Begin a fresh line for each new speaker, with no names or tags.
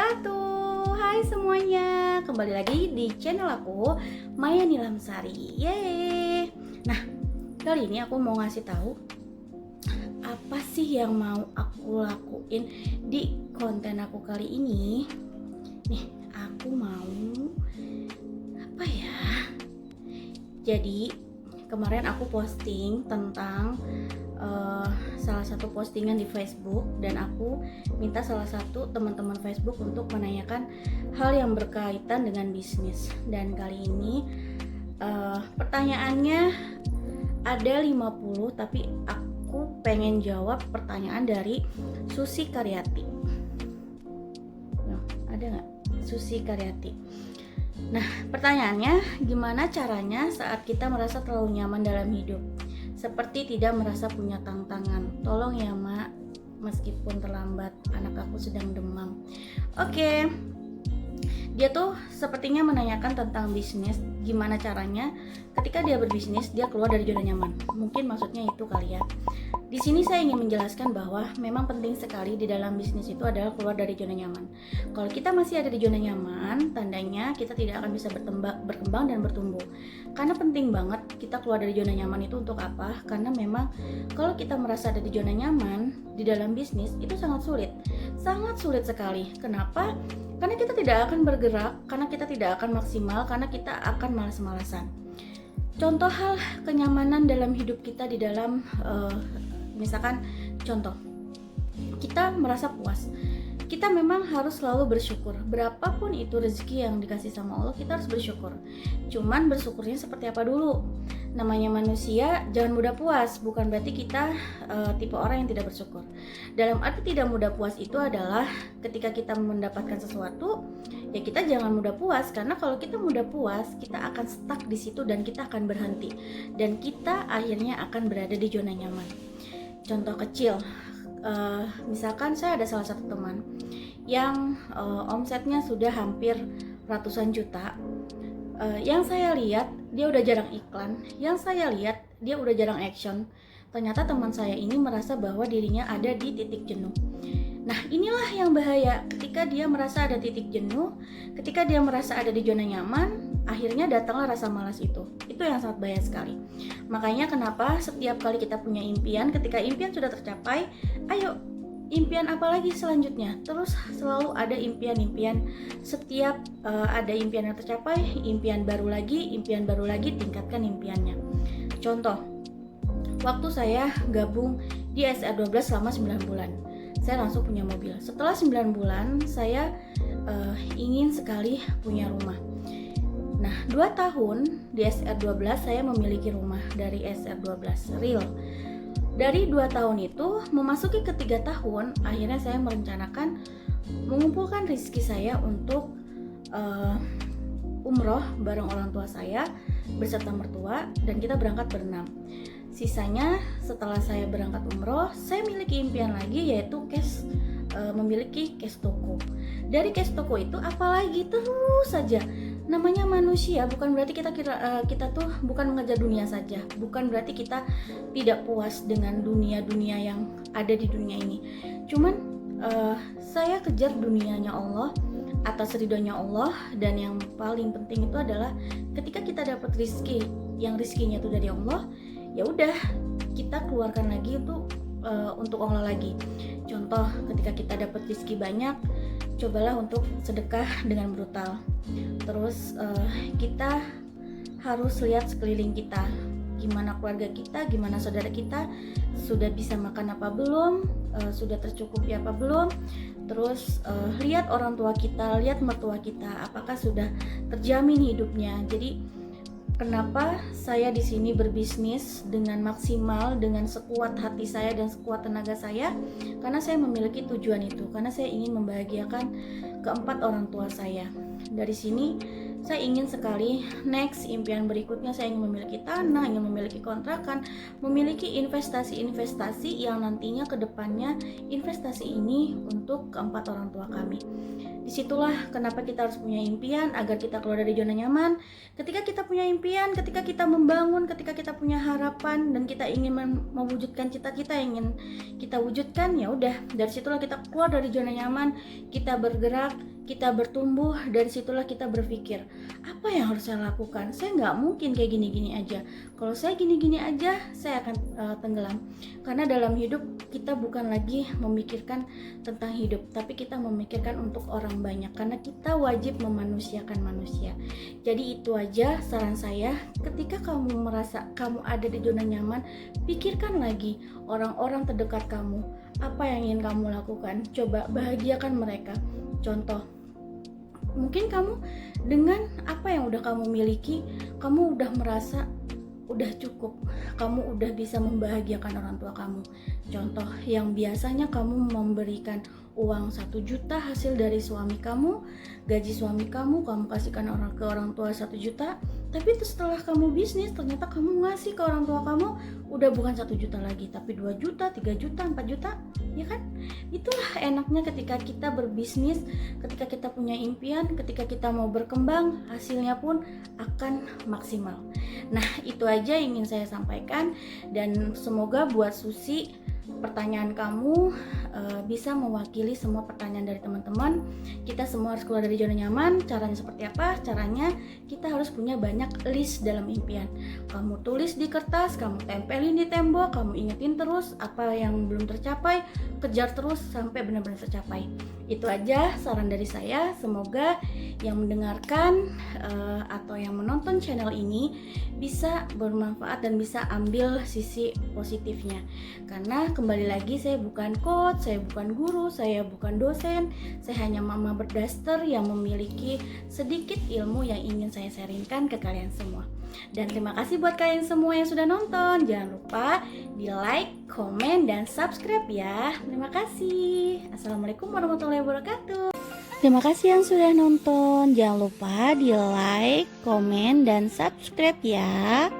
wabarakatuh. Hai semuanya, kembali lagi di channel aku, Maya Nilamsari. Yeay. Nah, kali ini aku mau ngasih tahu apa sih yang mau aku lakuin di konten aku kali ini. Nih, aku mau apa ya? Jadi kemarin aku posting tentang salah satu postingan di Facebook, dan aku minta salah satu teman-teman Facebook untuk menanyakan hal yang berkaitan dengan bisnis. Dan kali ini pertanyaannya ada 50, tapi aku pengen jawab pertanyaan dari Susi Karyati. Nah, ada nggak Susi Karyati? Nah, pertanyaannya, gimana caranya saat kita merasa terlalu nyaman dalam hidup, seperti tidak merasa punya tantangan? Tolong ya Mak, meskipun terlambat, anak aku sedang demam. Oke. Dia tuh sepertinya menanyakan tentang bisnis, gimana caranya ketika dia berbisnis dia keluar dari zona nyaman. Mungkin maksudnya itu kali ya. Di sini saya ingin menjelaskan bahwa memang penting sekali di dalam bisnis itu adalah keluar dari zona nyaman. Kalau kita masih ada di zona nyaman, tandanya kita tidak akan bisa berkembang dan bertumbuh. Karena penting banget kita keluar dari zona nyaman itu untuk apa? Karena memang kalau kita merasa ada di zona nyaman di dalam bisnis itu sangat sulit sekali. Kenapa? Karena kita tidak akan bergerak, karena kita tidak akan maksimal, karena kita akan malas-malasan. Contoh hal kenyamanan dalam hidup kita di dalam misalkan contoh, kita merasa puas. Kita memang harus selalu bersyukur. Berapapun itu rezeki yang dikasih sama Allah, kita harus bersyukur. Cuman bersyukurnya seperti apa dulu? Namanya manusia, jangan mudah puas. Bukan berarti kita tipe orang yang tidak bersyukur. Dalam arti tidak mudah puas itu adalah ketika kita mendapatkan sesuatu, ya kita jangan mudah puas. Karena kalau kita mudah puas, kita akan stuck di situ dan kita akan berhenti. Dan kita akhirnya akan berada di zona nyaman. Contoh kecil, misalkan saya ada salah satu teman yang omsetnya sudah hampir ratusan juta. Yang saya lihat dia udah jarang iklan, yang saya lihat dia udah jarang action. Ternyata teman saya ini merasa bahwa dirinya ada di titik jenuh. Nah, inilah yang bahaya. Ketika dia merasa ada titik jenuh, ketika dia merasa ada di zona nyaman, akhirnya datanglah rasa malas itu. Itu yang sangat bahaya sekali. Makanya kenapa setiap kali kita punya impian, ketika impian sudah tercapai, ayo impian apa lagi selanjutnya? Terus selalu ada impian-impian. Setiap ada impian yang tercapai, impian baru lagi, tingkatkan impiannya. Contoh, waktu saya gabung di SR12 selama 9 bulan, saya langsung punya mobil. Setelah 9 bulan, saya ingin sekali punya rumah. Nah, 2 tahun di SR12 saya memiliki rumah dari SR12 real. Dari 2 tahun itu, memasuki ke 3 tahun, akhirnya saya merencanakan mengumpulkan rezeki saya untuk umroh bareng orang tua saya beserta mertua, dan kita berangkat berenam. Sisanya setelah saya berangkat umroh, saya miliki impian lagi, yaitu memiliki cash toko. Dari cash toko itu apalagi terus saja. Namanya manusia, bukan berarti kita tuh bukan mengejar dunia saja, bukan berarti kita tidak puas dengan dunia yang ada di dunia ini. Cuman saya kejar dunianya Allah, atas ridhonya Allah, dan yang paling penting itu adalah ketika kita dapat rezeki, yang rezekinya itu dari Allah, ya udah kita keluarkan lagi untuk Allah lagi. Contoh, ketika kita dapat rezeki banyak, cobalah untuk sedekah dengan brutal. Terus kita harus lihat sekeliling kita, gimana keluarga kita, gimana saudara kita, sudah bisa makan apa belum, sudah tercukupi apa belum. Terus lihat orang tua kita, lihat mertua kita, apakah sudah terjamin hidupnya. Jadi kenapa saya di sini berbisnis dengan maksimal, dengan sekuat hati saya dan sekuat tenaga saya? Karena saya memiliki tujuan itu, karena saya ingin membahagiakan keempat orang tua saya. Dari sini saya ingin sekali next impian berikutnya, saya ingin memiliki tanah, ingin memiliki kontrakan, memiliki investasi yang nantinya ke depannya investasi ini untuk keempat orang tua kami. Disitulah kenapa kita harus punya impian, agar kita keluar dari zona nyaman. Ketika kita punya impian, ketika kita membangun, ketika kita punya harapan dan kita ingin mewujudkan cita-cita yang ingin kita wujudkan, ya udah, dari situlah kita keluar dari zona nyaman, kita bergerak, kita bertumbuh, dari situlah kita berpikir, apa yang harus saya lakukan? Saya nggak mungkin kayak gini-gini aja. Kalau saya gini-gini aja, saya akan tenggelam. Karena dalam hidup kita bukan lagi memikirkan tentang hidup, tapi kita memikirkan untuk orang banyak. Karena kita wajib memanusiakan manusia. Jadi itu aja saran saya, ketika kamu merasa kamu ada di zona nyaman, pikirkan lagi orang-orang terdekat kamu. Apa yang ingin kamu lakukan? Coba bahagiakan mereka. Contoh, mungkin kamu dengan apa yang udah kamu miliki, kamu udah merasa udah cukup, kamu udah bisa membahagiakan orang tua kamu. Contoh, yang biasanya kamu memberikan uang 1 juta hasil dari suami kamu, gaji suami kamu kasihkan ke orang tua 1 juta, tapi itu setelah kamu bisnis ternyata kamu ngasih ke orang tua kamu udah bukan 1 juta lagi, tapi 2 juta, 3 juta, 4 juta, ya kan? Itulah enaknya ketika kita berbisnis, ketika kita punya impian, ketika kita mau berkembang, hasilnya pun akan maksimal. Nah, itu aja yang ingin saya sampaikan, dan semoga buat Susi pertanyaan kamu bisa mewakili semua pertanyaan dari teman-teman. Kita semua harus keluar dari zona nyaman. Caranya seperti apa? Caranya kita harus punya banyak list dalam impian. Kamu tulis di kertas, kamu tempelin di tembok, kamu ingetin terus apa yang belum tercapai, kejar terus sampai benar-benar tercapai. Itu aja saran dari saya. Semoga yang mendengarkan atau yang menonton channel ini bisa bermanfaat dan bisa ambil sisi positifnya. Karena kembali lagi, saya bukan coach, saya bukan guru, saya bukan dosen, saya hanya mama berdaster yang memiliki sedikit ilmu yang ingin saya sharingkan ke kalian semua. Dan terima kasih buat kalian semua yang sudah nonton. Jangan lupa di like, komen, dan subscribe ya. Terima kasih. Assalamualaikum warahmatullahi wabarakatuh. Terima kasih yang sudah nonton. Jangan lupa di like, komen, dan subscribe ya.